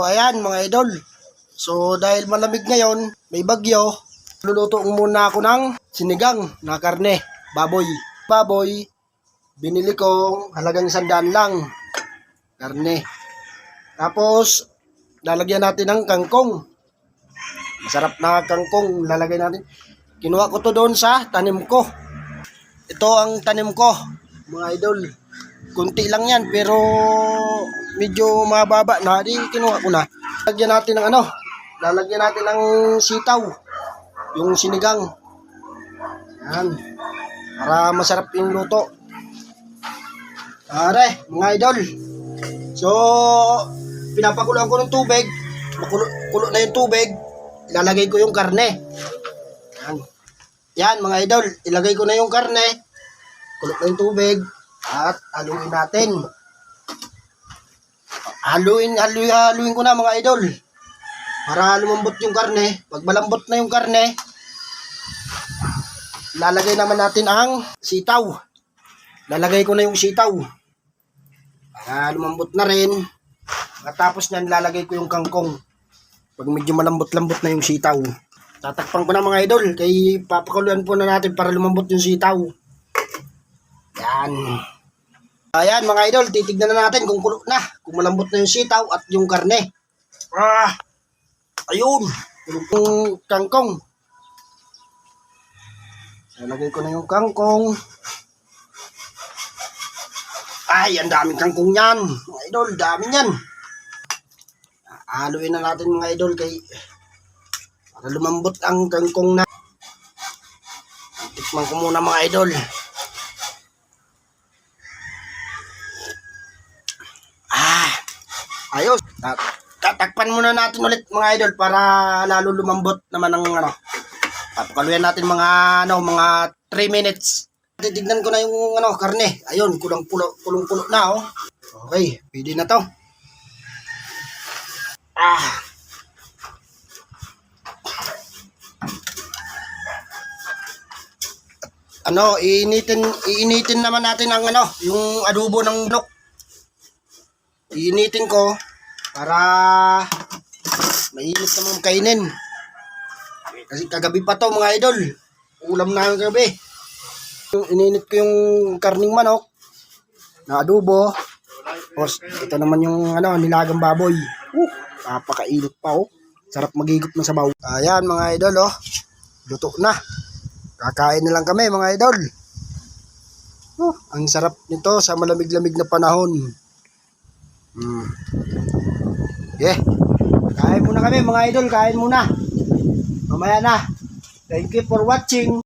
So, ayan mga idol. So dahil malamig ngayon, may bagyo, luluto muna ako ng sinigang na karne, baboy. Baboy, binili kong halagang 100 lang, karne. Tapos, lalagyan natin ng kangkong. Masarap na kangkong lalagay natin. Kinuha ko to doon sa tanim ko. Ito ang tanim ko, mga idol. Kunti lang yan, pero medyo mababa na. Di kinuha ko na. Lalagyan natin ng lalagyan natin ng sitaw. Yung sinigang. Yan. Para masarap yung luto. Are, mga idol. So, pinapakuloan ko ng tubig. Kulo na yung tubig. Ilalagay ko yung karne. Yan. Yan, mga idol. Ilagay ko na yung karne. Kulo na yung tubig. At haluin natin. Haluin ko na, mga idol. Para lumambot yung karne. Pag malambot na yung karne, lalagay naman natin ang sitaw. Lalagay ko na yung sitaw. Para lumambot na rin. Tapos nyan, lalagay ko yung kangkong. Pag medyo malambot-lambot na yung sitaw. Tatakpan ko na, mga idol. Kay papakuluan po na natin para lumambot yung sitaw. Yan. Ayan, mga idol. Titignan na natin kung kulo na. Kung malambot na yung sitaw at yung karne. Ayun. Yung kangkong. Lalagay ko na yung kangkong. Ay, ang daming kangkong yan. Mga idol, dami yan. Haluin na natin, mga idol, para lumambot ang kangkong na. Tikman ko muna, mga idol. Ayos. Tatakpan muna natin ulit, mga idol, para lalo lumambot naman ang Papaluyan natin mga 3 minutes. Titignan ko na yung karne. Ayun, kulong-kulo na, oh. Okay, pwede na to. Iinitin naman natin ang yung adobo ng manok. Iinitin ko para mainit naman kainin. Kasi kagabi pa to, mga idol. Ulam na yung gabi. Ininit ko yung karning manok na adobo. Tapos ito naman yung nilagang baboy. Napakainit pa, oh. Sarap magigop ng sabaw. Ayan, mga idol, oh. Luto na. Kakain na lang kami, mga idol. Ang sarap nito sa malamig-lamig na panahon. Yeah. Kain muna kami, mga idol. Kain muna. Mamaya na. Thank you for watching.